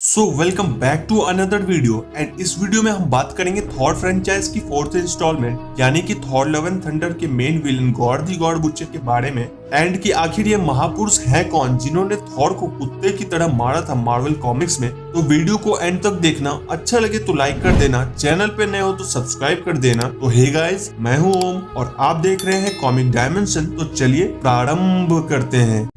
So welcome back to another video and इस video में हम बात करेंगे थॉर फ्रेंचाइज की फोर्थ इंस्टॉलमेंट यानी कि थॉर लव एंड थंडर के main villain god the god butcher के बारे में एंड कि आखिर ये महापुरुष है कौन जिन्होंने थॉर को कुत्ते की तरह मारा था मार्वल कॉमिक्स में। तो वीडियो को एंड तक देखना, अच्छा लगे तो लाइक कर देना, चैनल पे नए हो तो सब्सक्राइब कर देना। तो हे गाइस, मैं हूँ ओम और आप देख रहे हैं कॉमिक डायमेंशन। तो चलिए प्रारंभ करते हैं।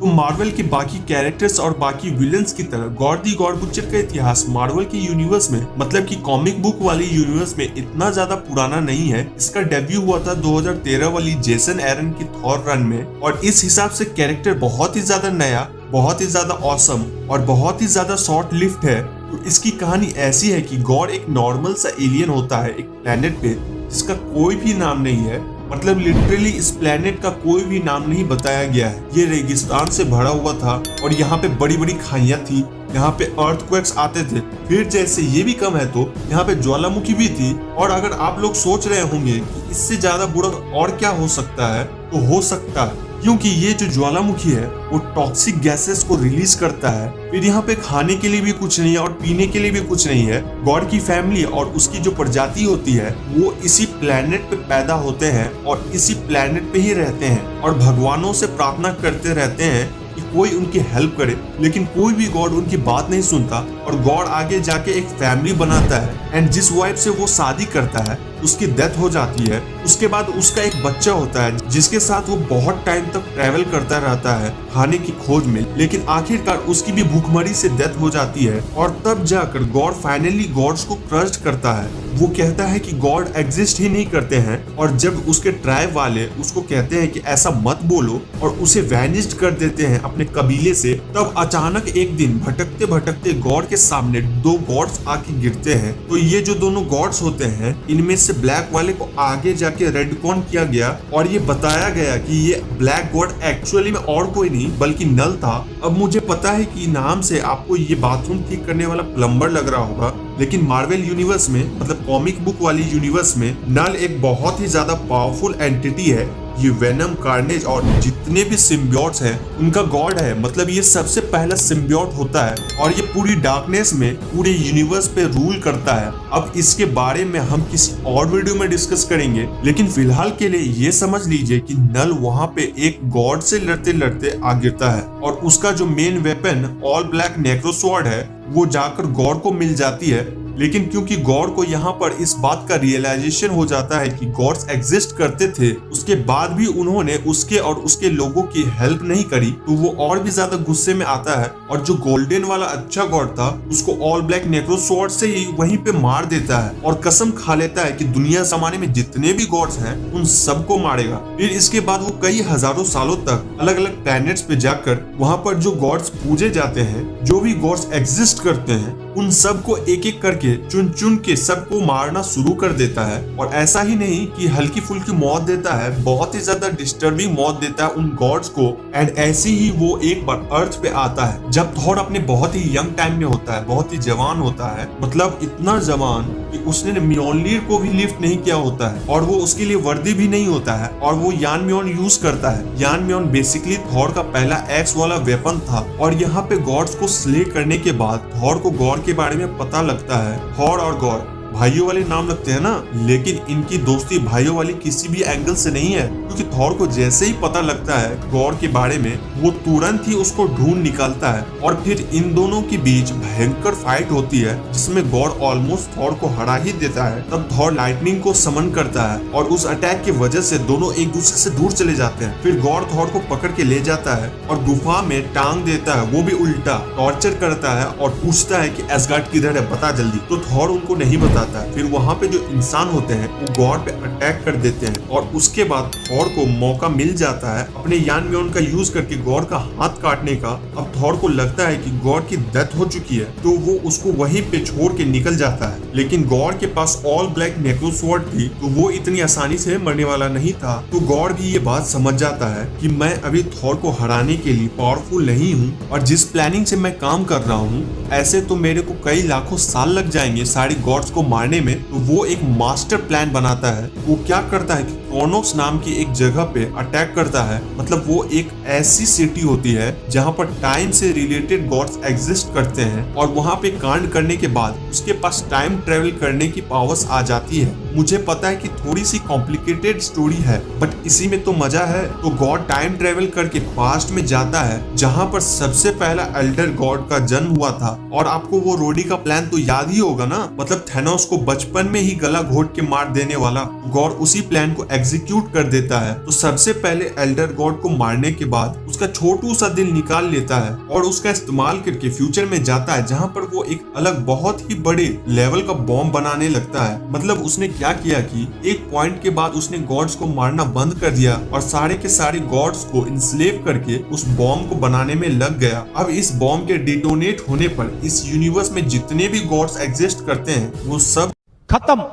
तो मार्वल के बाकी कैरेक्टर्स और बाकी विलन्स की तरह गॉड दी गॉड बुचर का इतिहास मार्वल के यूनिवर्स में, मतलब कि कॉमिक बुक वाली यूनिवर्स में इतना ज्यादा पुराना नहीं है। इसका डेब्यू हुआ था 2013 वाली जेसन एरन की थॉर रन में और इस हिसाब से कैरेक्टर बहुत ही ज्यादा नया, बहुत ही ज्यादा ऑसम और बहुत ही ज्यादा शॉर्ट लिफ्ट है। तो इसकी कहानी ऐसी है कि गॉड एक नॉर्मल सा एलियन होता है एक प्लेनेट पे जिसका कोई भी नाम नहीं है, मतलब लिटरली इस प्लेनेट का कोई भी नाम नहीं बताया गया है। ये रेगिस्तान से भरा हुआ था और यहाँ पे बड़ी बड़ी खाइयां थी, यहाँ पे अर्थक्वेक्स आते थे। फिर जैसे ये भी कम है तो यहाँ पे ज्वालामुखी भी थी। और अगर आप लोग सोच रहे होंगे कि इससे ज्यादा बुरा और क्या हो सकता है, तो हो सकता है क्योंकि ये जो ज्वालामुखी है वो टॉक्सिक गैसेस को रिलीज करता है। फिर यहाँ पे खाने के लिए भी कुछ नहीं है और पीने के लिए भी कुछ नहीं है। गॉड की फैमिली और उसकी जो प्रजाति होती है वो इसी प्लेनेट पे पैदा होते हैं और इसी प्लेनेट पे ही रहते हैं और भगवानों से प्रार्थना करते रहते हैं कि कोई उनकी हेल्प करे, लेकिन कोई भी गॉड उनकी बात नहीं सुनता। और गॉड आगे जाके एक फैमिली बनाता है एंड जिस वाइफ से वो शादी करता है उसकी डेथ हो जाती है। उसके बाद उसका एक बच्चा होता है जिसके साथ वो बहुत टाइम तक ट्रैवल करता रहता है खाने की खोज में, लेकिन आखिरकार उसकी भी भूखमरी से डेथ हो जाती है। और तब जाकर गॉड फाइनली गॉड्स को क्रश करता है। वो कहता है कि गॉड एग्जिस्ट ही नहीं करते हैं और जब उसके ट्राइब वाले उसको कहते हैं कि ऐसा मत बोलो और उसे वैनिश्ड कर देते हैं अपने कबीले से, तब अचानक एक दिन भटकते भटकते गॉड के सामने दो गॉड्स आके गिरते हैं। तो ये जो दोनों गॉड्स होते हैं इनमें से ब्लैक वाले को आगे जाके रेडकॉन किया गया और ये बताया गया कि ये ब्लैक गॉड एक्चुअली में और कोई नहीं बल्कि नल था। अब मुझे पता है कि नाम से आपको ये बाथरूम ठीक करने वाला प्लम्बर लग रहा होगा, लेकिन मार्वल यूनिवर्स में, मतलब कॉमिक बुक वाली यूनिवर्स में, नल एक बहुत ही ज्यादा पावरफुल एंटिटी है। ये वेनम, कार्नेज और जितने भी सिम्बियोट्स हैं उनका गॉड है, मतलब ये सबसे पहला सिम्बियोट होता है और ये पूरी डार्कनेस में पूरे यूनिवर्स पे रूल करता है। अब इसके बारे में हम किसी और वीडियो में डिस्कस करेंगे, लेकिन फिलहाल के लिए ये समझ लीजिए कि नल वहाँ पे एक गॉड से लड़ते लड़ते आ गिरता है और उसका जो मेन वेपन ऑल ब्लैक नेक्रोसवर्ड है वो जाकर गॉड को मिल जाती है। लेकिन क्योंकि गॉड को यहाँ पर इस बात का रियलाइजेशन हो जाता है कि गॉड्स एग्जिस्ट करते थे, उसके बाद भी उन्होंने उसके और उसके लोगों की हेल्प नहीं करी, तो वो और भी ज्यादा गुस्से में आता है और जो गोल्डन वाला अच्छा गॉड था उसको ऑल ब्लैक नेक्रोसवर्ड से ही वहीं पे मार देता है और कसम खा लेता है कि दुनिया जमाने में जितने भी गॉड्स हैं उन सबको मारेगा। फिर इसके बाद वो कई हजारों सालों तक अलग अलग प्लैनेट्स पे जाकर वहाँ पर जो गॉड्स पूजे जाते हैं, जो भी गॉड्स एग्जिस्ट करते हैं, उन सबको एक एक करके चुन चुन के सबको मारना शुरू कर देता है। और ऐसा ही नहीं कि हल्की फुल्की मौत देता है, बहुत ही ज्यादा डिस्टर्बिंग मौत देता है उन गॉड्स को। एंड ऐसे ही वो एक बार अर्थ पे आता है जब थॉर अपने बहुत ही यंग टाइम में होता है, बहुत ही जवान होता है, मतलब इतना जवान कि उसने म्योनलीर को भी लिफ्ट नहीं किया होता है और वो उसके लिए वर्दी भी नहीं होता है और वो यान म्योन यूज करता है। यान म्योन बेसिकली थॉर का पहला एक्स वाला वेपन था और यहाँ पे गॉड्स को स्ले करने के बाद थॉर को गॉड के बारे में पता लगता है। थॉर और गॉड भाइयों वाले नाम लगते हैं ना, लेकिन इनकी दोस्ती भाइयों वाली किसी भी एंगल से नहीं है, क्योंकि थॉर को जैसे ही पता लगता है गॉड के बारे में वो तुरंत ही उसको ढूंढ निकालता है और फिर इन दोनों के बीच भयंकर फाइट होती है जिसमें गॉड ऑलमोस्ट थॉर को हरा ही देता है। तब थॉर लाइटनिंग को समन करता है और उस अटैक की वजह से दोनों एक दूसरे से दूर चले जाते हैं। फिर गॉड थॉर को पकड़ के ले जाता है और गुफा में टांग देता है, वो भी उल्टा टॉर्चर करता है और पूछता है कि एसगार्ड किधर है, बता जल्दी। तो थॉर उनको नहीं बताता। फिर वहाँ पे जो इंसान होते हैं वो गॉड पे अटैक कर देते हैं और उसके बाद थॉर को मौका मिल जाता है अपने यान म्योन का यूज करके गॉड का हाथ काटने का। अब थॉर को लगता है कि गॉड की डेथ हो चुकी है तो वो उसको वहीं पे छोड़ के निकल जाता है, लेकिन गॉड के पास ऑल ब्लैक नेक्रोसवर्ड थी तो वो इतनी आसानी से मरने वाला नहीं था। तो गॉड भी ये बात समझ जाता है कि मैं अभी थॉर को हराने के लिए पावरफुल नहीं हूँ और जिस प्लानिंग से मैं काम कर रहा हूँ ऐसे तो मेरे को कई लाखों साल लग जाएंगे सारी गॉड्स को मारने में। तो वो एक मास्टर प्लान बनाता है। वो क्या करता है कि क्रोनोस नाम की एक जगह पे अटैक करता है। मतलब वो एक ऐसी सिटी होती है जहाँ पर टाइम से रिलेटेड गॉड्स एग्जिस्ट करते हैं और वहाँ पे कांड करने के बाद उसके पास टाइम ट्रेवल करने की पावर्स आ जाती है। मुझे पता है कि थोड़ी सी कॉम्प्लिकेटेड स्टोरी है, बट इसी में तो मजा है। तो गॉड टाइम ट्रेवल करके पास्ट में जाता है जहाँ पर सबसे पहला एल्डर गॉड का जन्म हुआ था। और आपको वो रोडी का प्लान तो याद ही होगा ना, मतलब थैनोस को बचपन में ही गला घोट के मार देने वाला। गॉड उसी प्लान को एग्जीक्यूट कर देता है। तो सबसे पहले एल्डर गॉड को मारने के बाद उसका छोटू सा दिल निकाल लेता है और उसका इस्तेमाल करके फ्यूचर में जाता है जहाँ पर वो एक अलग बहुत ही बड़े लेवल का बॉम्ब बनाने लगता है। मतलब उसने क्या किया कि एक पॉइंट के बाद उसने गॉड्स को मारना बंद कर दिया और सारे के सारे गॉड्स को इंस्लेव करके उस बॉम्ब को बनाने में लग गया। अब इस बॉम्ब के डिटोनेट होने पर इस यूनिवर्स में जितने भी गॉड्स एग्जिस्ट करते हैं वो सब खत्म।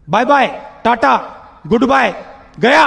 Bye bye, tata, good bye, गया।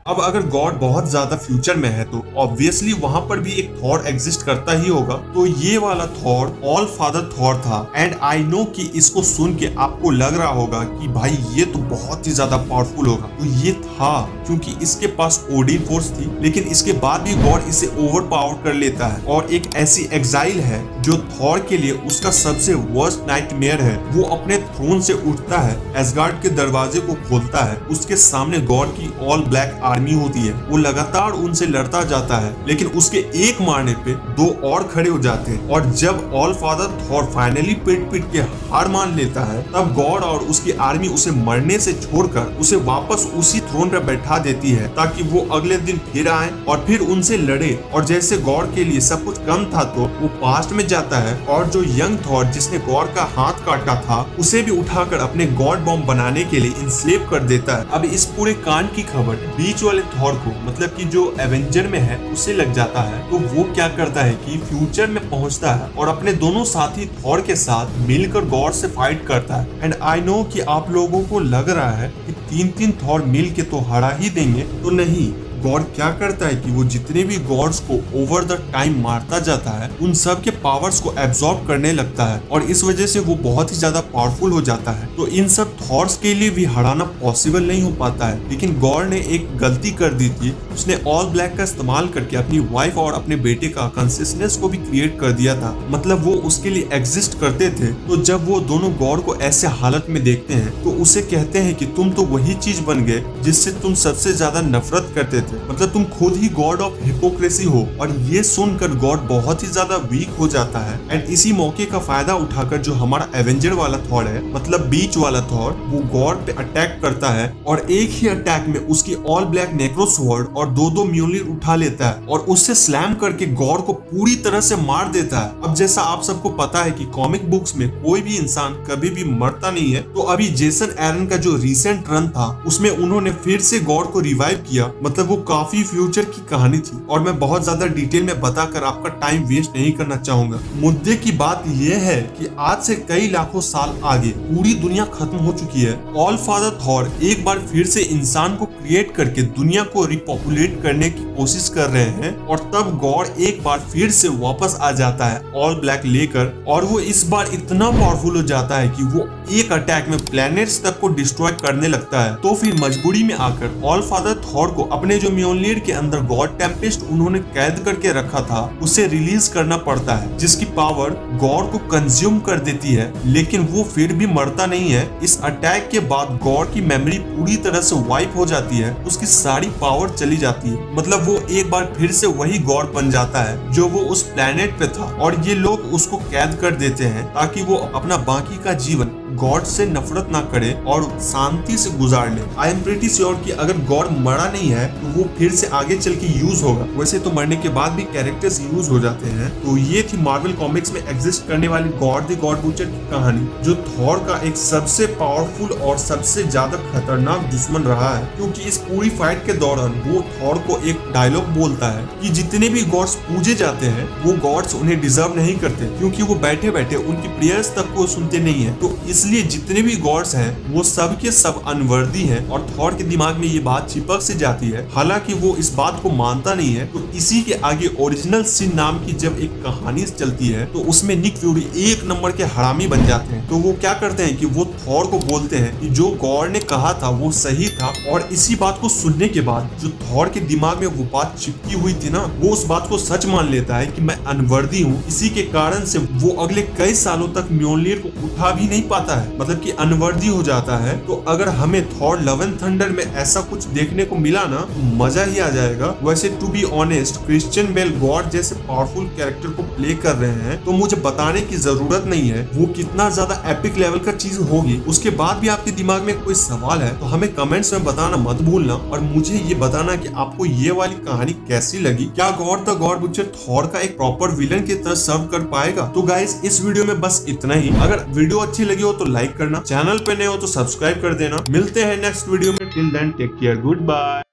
अब अगर गॉड बहुत ज्यादा फ्यूचर में है तो ऑब्वियसली वहां पर भी एक थॉर एग्जिस्ट करता ही होगा। तो ये वाला थॉर ऑल फादर थॉर था। एंड आई नो कि इसको सुन के आपको लग रहा होगा कि भाई ये तो बहुत ही ज्यादा पावरफुल होगा। तो ये था क्योंकि इसके पास ओडिन फोर्स थी, लेकिन इसके बाद भी गॉड इसे ओवर पावर कर लेता है और एक ऐसी एग्जाइल है जो थॉर के लिए उसका सबसे वर्स्ट नाइटमेयर है। वो अपने थ्रोन से उठता है, एसगार्ड के दरवाजे को खोलता है, उसके सामने गॉड की ऑल ब्लैक आर्मी होती है। वो लगातार उनसे लड़ता जाता है, लेकिन उसके एक मारने पे दो और खड़े हो जाते हैं। और जब ऑल फादर थॉर फाइनली पीट पीट के हार मान लेता है, तब गॉड और उसकी आर्मी उसे मरने से छोड़कर उसे वापस उसी थ्रोन पर बैठा देती है ताकि वो अगले दिन फिर आए और फिर उनसे लड़े। और जैसे गॉड के लिए सब कुछ कम था तो वो पास्ट में जाता है और जो यंग थॉर जिसने गॉड का हाथ काटा था उसे भी उठाकर अपने गॉड बॉम्ब बनाने के लिए इंस्लेव कर देता है। अब इस पूरे कांड की खबर बीच वाले थॉर को, मतलब कि जो एवेंजर में है, उसे लग जाता है। तो वो क्या करता है कि फ्यूचर में पहुंचता है और अपने दोनों साथी थॉर के साथ मिलकर गॉड से फाइट करता है। एंड आई नो कि आप लोगों को लग रहा है कि तीन थॉर मिल के तो हरा ही देंगे, तो नहीं। गॉड क्या करता है कि वो जितने भी गॉड्स को ओवर द टाइम मारता जाता है उन सब के पावर्स को एब्जॉर्ब करने लगता है और इस वजह से वो बहुत ही ज्यादा पावरफुल हो जाता है। तो इन सब थॉर्स के लिए भी हराना पॉसिबल नहीं हो पाता है। लेकिन गॉड ने एक गलती कर दी थी, उसने ऑल ब्लैक का इस्तेमाल करके अपनी वाइफ और अपने बेटे का कंसिस्टेंस को भी क्रिएट कर दिया था। मतलब वो उसके लिए एग्जिस्ट करते थे। तो जब वो दोनों गॉड को ऐसे हालत में देखते हैं तो उसे कहते हैं कि तुम तो वही चीज बन गए जिससे तुम सबसे ज्यादा नफरत करते थे, मतलब तुम खुद ही गॉड ऑफ हिपोक्रेसी हो। और ये सुनकर गॉड बहुत ही ज्यादा वीक हो जाता है। एंड इसी मौके का फायदा उठाकर जो हमारा एवेंजर वाला थॉर है, मतलब बीच वाला थॉर, वो गॉड पे अटैक करता है और एक ही अटैक में उसकी ऑल ब्लैक नेक्रो स्वॉर्ड और दो म्यूलिर उठा लेता है और उससे स्लैम करके गॉड को पूरी तरह से मार देता है। अब जैसा आप सबको पता है कि कॉमिक बुक्स में कोई भी इंसान कभी भी मरता नहीं है, तो अभी जेसन एरन का जो रिसेंट रन था उसमें उन्होंने फिर से गॉड को रिवाइव किया। मतलब वो काफी फ्यूचर की कहानी थी और मैं बहुत ज्यादा डिटेल में बताकर आपका टाइम वेस्ट नहीं करना चाहूंगा। मुद्दे की बात यह है कि आज से कई लाखों साल आगे पूरी दुनिया खत्म हो चुकी है। ऑल फादर थॉर एक बार फिर से इंसान को क्रिएट करके दुनिया को रिपॉपुलेट करने की कोशिश कर रहे हैं और तब गॉड एक बार फिर से वापस आ जाता है ऑल ब्लैक लेकर और वो इस बार इतना पावरफुल हो जाता है कि वो एक अटैक में प्लैनेट्स तक को डिस्ट्रॉय करने लगता है। तो फिर मजबूरी में आकर ऑल फादर थॉर को अपने जो म्योलनिर के अंदर गॉड टेम्पेस्ट उन्होंने कैद करके रखा था उसे रिलीज करना पड़ता है, जिसकी पावर गॉड को कंज्यूम कर देती है। लेकिन वो फिर भी मरता नहीं है। इस अटैक के बाद गॉड की मेमोरी पूरी तरह से वाइप हो जाती है, उसकी सारी पावर चली जाती है। मतलब वो एक बार फिर से वही गॉड बन जाता है जो वो उस प्लेनेट पे था और ये लोग उसको कैद कर देते हैं ताकि वो अपना बाकी का जीवन गॉड से नफरत ना करे और शांति से गुजार ले। आई एम प्रीटी श्योर कि अगर गॉड मरा नहीं है तो वो फिर से आगे चल के यूज होगा। वैसे तो मरने के बाद भी कैरेक्टर्स यूज हो जाते हैं। तो ये थी मार्वल कॉमिक्स में एग्जिस्ट करने वाली गॉड द गॉड बुचर की कहानी, जो थॉर का एक सबसे पावरफुल और सबसे ज्यादा खतरनाक दुश्मन रहा है। क्योंकि इस पूरी फाइट के दौरान वो थॉर को एक डायलॉग बोलता है कि जितने भी गॉड्स पूजे जाते हैं वो गॉड्स उन्हें डिजर्व नहीं करते, क्योंकि वो बैठे बैठे उनकी प्रेयर्स तक को सुनते नहीं है। तो इसलिए इसलिए जितने भी गॉड्स हैं वो सब के सब अनवर्दी हैं और थॉर के दिमाग में ये बात चिपक से जाती है। हालांकि वो इस बात को मानता नहीं है। तो इसी के आगे ओरिजिनल सिन नाम की जब एक कहानी चलती है तो उसमें निक फ्यूरी एक नंबर के हरामी बन जाते हैं। तो वो क्या करते हैं कि वो थॉर को बोलते हैं कि जो गॉड ने कहा था वो सही था, और इसी बात को सुनने के बाद जो थॉर के दिमाग में वो बात चिपकी हुई थी ना, वो उस बात को सच मान लेता है कि मैं अनवर्दी हूँ। इसी के कारण से वो अगले कई सालों तक म्योलनिर को उठा भी नहीं पाता है, मतलब कि अनवर्दी हो जाता है। तो अगर हमें थॉर लव एंड थंडर में ऐसा कुछ देखने को मिला ना तो मजा ही आ जाएगा। वैसे to be honest Christian Bale god जैसे पावरफुल कैरेक्टर को प्ले कर रहे हैं तो मुझे बताने की जरूरत नहीं है वो कितना ज्यादा एपिक लेवल का चीज होगी। उसके बाद भी आपके दिमाग में कोई सवाल है तो हमें कमेंट्स में बताना मत भूलना, और मुझे ये बताना कि आपको ये वाली कहानी कैसी लगी। क्या God the god butcher Thor का एक प्रॉपर विलन की तरह सर्व कर पाएगा? तो गाइस इस वीडियो में बस इतना ही। अगर वीडियो अच्छी लगी हो तो लाइक करना, चैनल पे नए हो तो सब्सक्राइब कर देना। मिलते हैं नेक्स्ट वीडियो में। Till then take care, good bye.